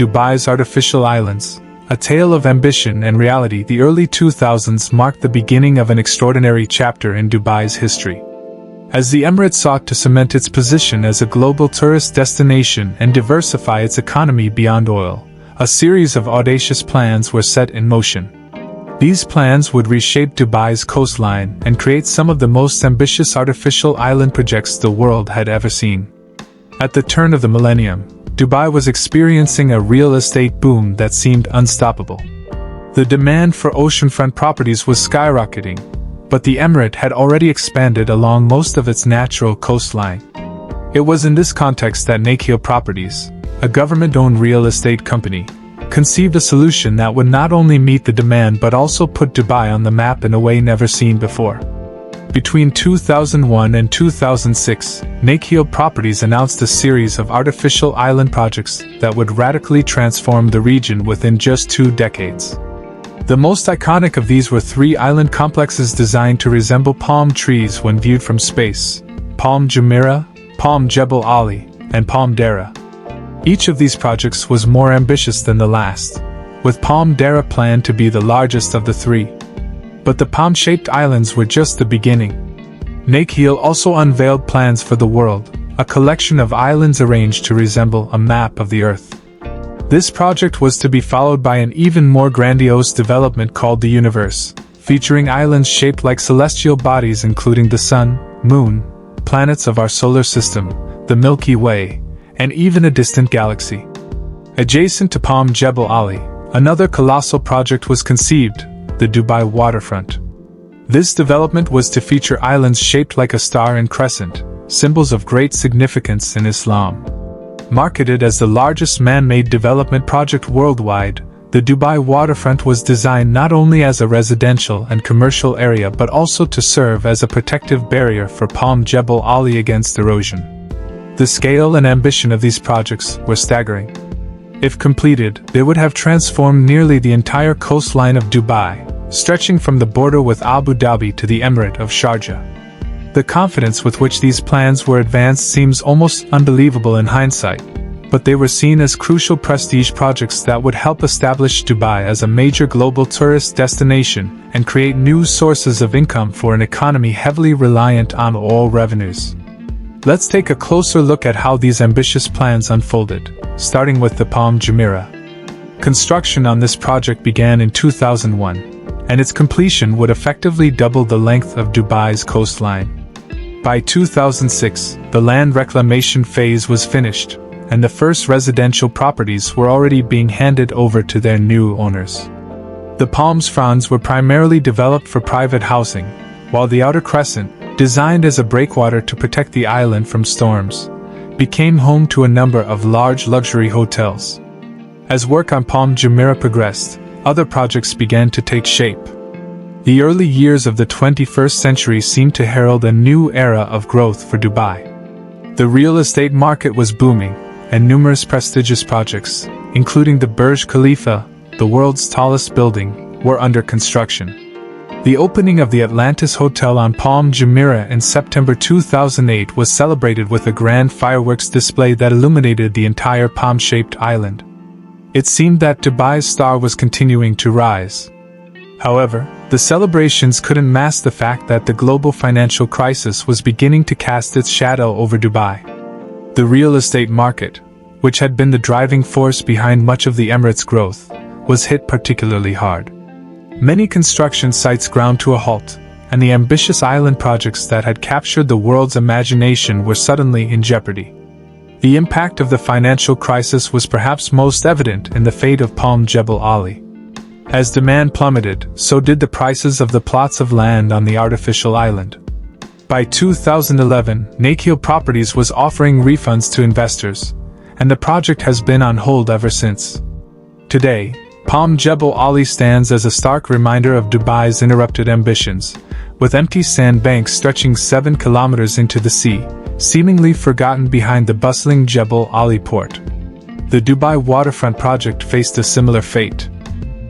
Dubai's artificial islands, a tale of ambition and reality. The early 2000s marked the beginning of an extraordinary chapter in Dubai's history. As the emirate sought to cement its position as a global tourist destination and diversify its economy beyond oil, a series of audacious plans were set in motion. These plans would reshape Dubai's coastline and create some of the most ambitious artificial island projects the world had ever seen. At the turn of the millennium, Dubai was experiencing a real estate boom that seemed unstoppable. The demand for oceanfront properties was skyrocketing, but the emirate had already expanded along most of its natural coastline. It was in this context that Nakheel Properties, a government-owned real estate company, conceived a solution that would not only meet the demand but also put Dubai on the map in a way never seen before. Between 2001 and 2006, Nakheel Properties announced a series of artificial island projects that would radically transform the region within just 2 decades. The most iconic of these were 3 island complexes designed to resemble palm trees when viewed from space: Palm Jumeirah, Palm Jebel Ali, and Palm Deira. Each of these projects was more ambitious than the last, with Palm Deira planned to be the largest of the 3. But the palm-shaped islands were just the beginning. Nakheel also unveiled plans for the world, a collection of islands arranged to resemble a map of the Earth. This project was to be followed by an even more grandiose development called the Universe, featuring islands shaped like celestial bodies including the Sun, Moon, planets of our solar system, the Milky Way, and even a distant galaxy. Adjacent to Palm Jebel Ali, another colossal project was conceived, the Dubai Waterfront. This development was to feature islands shaped like a star and crescent, symbols of great significance in Islam. Marketed as the largest man-made development project worldwide, the Dubai Waterfront was designed not only as a residential and commercial area but also to serve as a protective barrier for Palm Jebel Ali against erosion. The scale and ambition of these projects were staggering. If completed, they would have transformed nearly the entire coastline of Dubai, stretching from the border with Abu Dhabi to the Emirate of Sharjah. The confidence with which these plans were advanced seems almost unbelievable in hindsight, but they were seen as crucial prestige projects that would help establish Dubai as a major global tourist destination and create new sources of income for an economy heavily reliant on oil revenues. Let's take a closer look at how these ambitious plans unfolded, starting with the Palm Jumeirah. Construction on this project began in 2001, and its completion would effectively double the length of Dubai's coastline. By 2006, the land reclamation phase was finished, and the first residential properties were already being handed over to their new owners. The Palm's fronds were primarily developed for private housing, while the outer crescent, designed as a breakwater to protect the island from storms, became home to a number of large luxury hotels. As work on Palm Jumeirah progressed, other projects began to take shape. The early years of the 21st century seemed to herald a new era of growth for Dubai. The real estate market was booming, and numerous prestigious projects, including the Burj Khalifa, the world's tallest building, were under construction. The opening of the Atlantis Hotel on Palm Jumeirah in September 2008 was celebrated with a grand fireworks display that illuminated the entire palm-shaped island. It seemed that Dubai's star was continuing to rise. However, the celebrations couldn't mask the fact that the global financial crisis was beginning to cast its shadow over Dubai. The real estate market, which had been the driving force behind much of the Emirates' growth, was hit particularly hard. Many construction sites ground to a halt, and the ambitious island projects that had captured the world's imagination were suddenly in jeopardy. The impact of the financial crisis was perhaps most evident in the fate of Palm Jebel Ali. As demand plummeted, so did the prices of the plots of land on the artificial island. By 2011, Nakheel Properties was offering refunds to investors, and the project has been on hold ever since. Today, Palm Jebel Ali stands as a stark reminder of Dubai's interrupted ambitions, with empty sandbanks stretching 7 kilometers into the sea, seemingly forgotten behind the bustling Jebel Ali port. The Dubai Waterfront project faced a similar fate.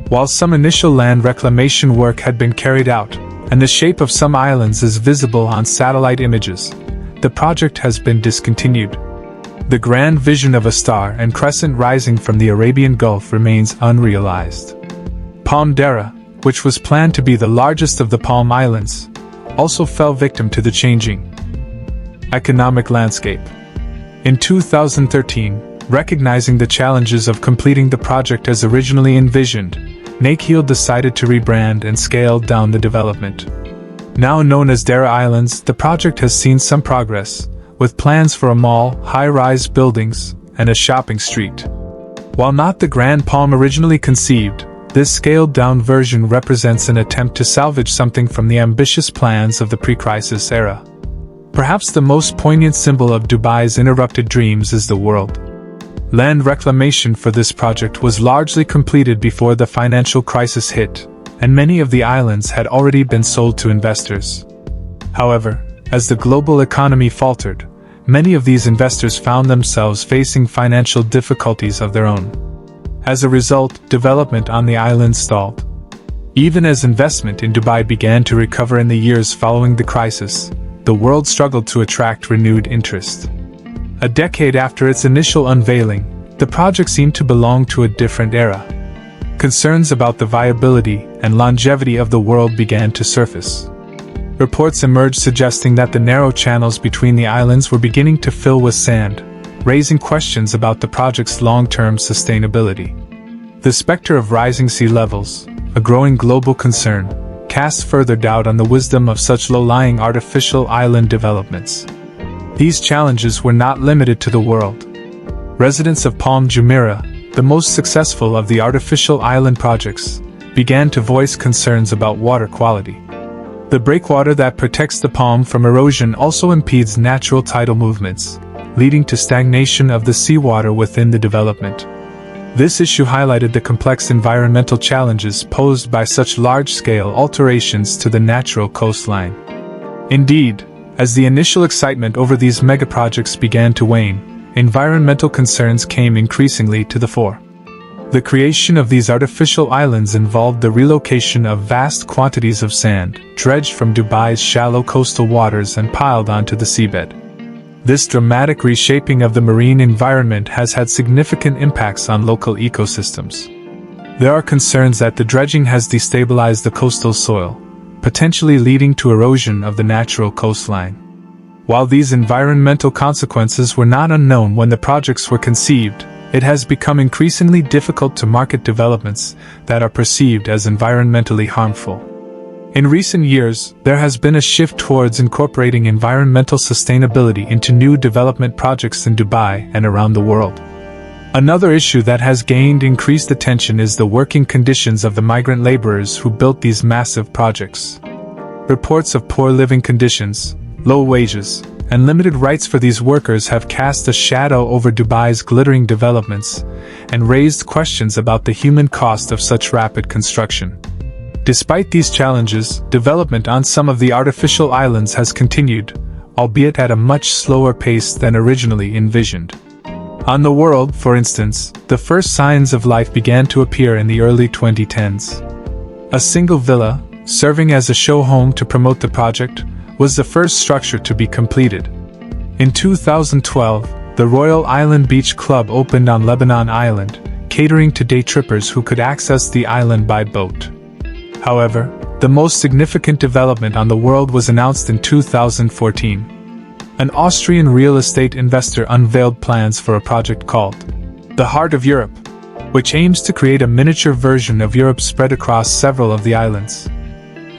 While some initial land reclamation work had been carried out, and the shape of some islands is visible on satellite images, the project has been discontinued. The grand vision of a star and crescent rising from the Arabian Gulf remains unrealized. Palm Deira, which was planned to be the largest of the Palm Islands, also fell victim to the changing economic landscape. In 2013, recognizing the challenges of completing the project as originally envisioned, Nakheel decided to rebrand and scale down the development. Now known as Deira Islands, the project has seen some progress, with plans for a mall, high-rise buildings, and a shopping street. While not the grand Palm originally conceived, this scaled-down version represents an attempt to salvage something from the ambitious plans of the pre-crisis era. Perhaps the most poignant symbol of Dubai's interrupted dreams is the world. Land reclamation for this project was largely completed before the financial crisis hit, and many of the islands had already been sold to investors. However, as the global economy faltered, many of these investors found themselves facing financial difficulties of their own. As a result, development on the island stalled. Even as investment in Dubai began to recover in the years following the crisis, the world struggled to attract renewed interest. A decade after its initial unveiling, the project seemed to belong to a different era. Concerns about the viability and longevity of the world began to surface. Reports emerged suggesting that the narrow channels between the islands were beginning to fill with sand, raising questions about the project's long-term sustainability. The specter of rising sea levels, a growing global concern, cast further doubt on the wisdom of such low-lying artificial island developments. These challenges were not limited to the world. Residents of Palm Jumeirah, the most successful of the artificial island projects, began to voice concerns about water quality. The breakwater that protects the palm from erosion also impedes natural tidal movements, leading to stagnation of the seawater within the development. This issue highlighted the complex environmental challenges posed by such large-scale alterations to the natural coastline. Indeed, as the initial excitement over these megaprojects began to wane, environmental concerns came increasingly to the fore. The creation of these artificial islands involved the relocation of vast quantities of sand, dredged from Dubai's shallow coastal waters and piled onto the seabed. This dramatic reshaping of the marine environment has had significant impacts on local ecosystems. There are concerns that the dredging has destabilized the coastal soil, potentially leading to erosion of the natural coastline. While these environmental consequences were not unknown when the projects were conceived, it has become increasingly difficult to market developments that are perceived as environmentally harmful. In recent years, there has been a shift towards incorporating environmental sustainability into new development projects in Dubai and around the world. Another issue that has gained increased attention is the working conditions of the migrant laborers who built these massive projects. Reports of poor living conditions, low wages, and limited rights for these workers have cast a shadow over Dubai's glittering developments and raised questions about the human cost of such rapid construction. Despite these challenges, development on some of the artificial islands has continued, albeit at a much slower pace than originally envisioned. On the world, for instance, the first signs of life began to appear in the early 2010s. A single villa, serving as a show home to promote the project, was the first structure to be completed. In 2012, the Royal Island Beach Club opened on Lebanon Island, catering to day trippers who could access the island by boat. However, the most significant development on the world was announced in 2014. An Austrian real estate investor unveiled plans for a project called the Heart of Europe, which aims to create a miniature version of Europe spread across several of the islands.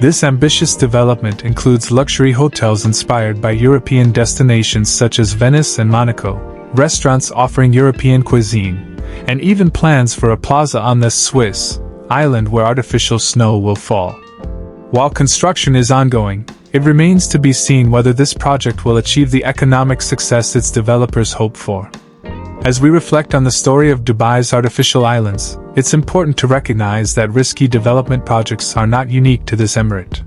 This ambitious development includes luxury hotels inspired by European destinations such as Venice and Monaco, restaurants offering European cuisine, and even plans for a plaza on the Swiss island where artificial snow will fall. While construction is ongoing, it remains to be seen whether this project will achieve the economic success its developers hope for. As we reflect on the story of Dubai's artificial islands, it's important to recognize that risky development projects are not unique to this emirate.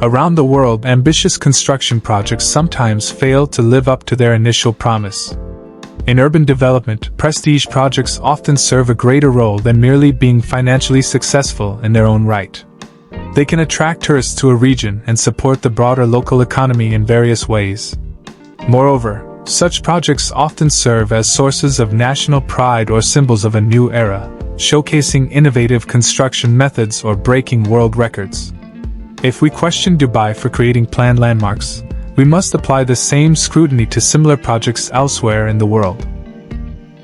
Around the world, ambitious construction projects sometimes fail to live up to their initial promise. In urban development, prestige projects often serve a greater role than merely being financially successful in their own right. They can attract tourists to a region and support the broader local economy in various ways. Moreover, Such projects often serve as sources of national pride or symbols of a new era, showcasing innovative construction methods or breaking world records. If we question Dubai for creating planned landmarks, we must apply the same scrutiny to similar projects elsewhere in the world.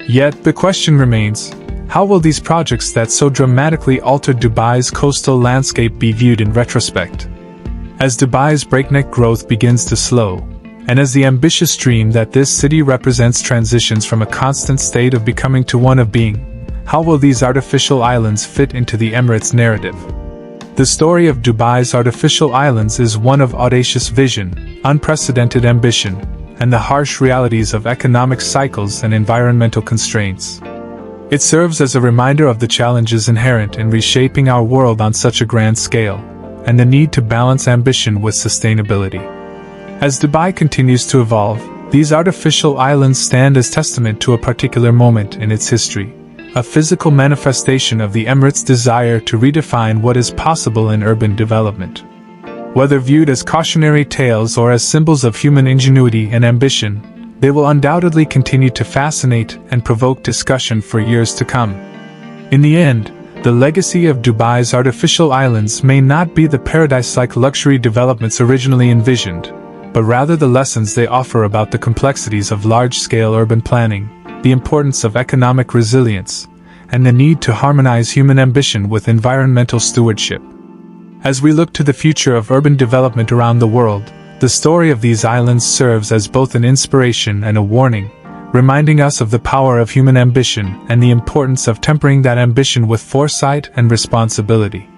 Yet, the question remains, how will these projects that so dramatically altered Dubai's coastal landscape be viewed in retrospect? As Dubai's breakneck growth begins to slow, and as the ambitious dream that this city represents transitions from a constant state of becoming to one of being, how will these artificial islands fit into the Emirates' narrative? The story of Dubai's artificial islands is one of audacious vision, unprecedented ambition, and the harsh realities of economic cycles and environmental constraints. It serves as a reminder of the challenges inherent in reshaping our world on such a grand scale, and the need to balance ambition with sustainability. As Dubai continues to evolve, these artificial islands stand as testament to a particular moment in its history, a physical manifestation of the Emirates' desire to redefine what is possible in urban development. Whether viewed as cautionary tales or as symbols of human ingenuity and ambition, they will undoubtedly continue to fascinate and provoke discussion for years to come. In the end, the legacy of Dubai's artificial islands may not be the paradise-like luxury developments originally envisioned, but rather the lessons they offer about the complexities of large-scale urban planning, the importance of economic resilience, and the need to harmonize human ambition with environmental stewardship. As we look to the future of urban development around the world, the story of these islands serves as both an inspiration and a warning, reminding us of the power of human ambition and the importance of tempering that ambition with foresight and responsibility.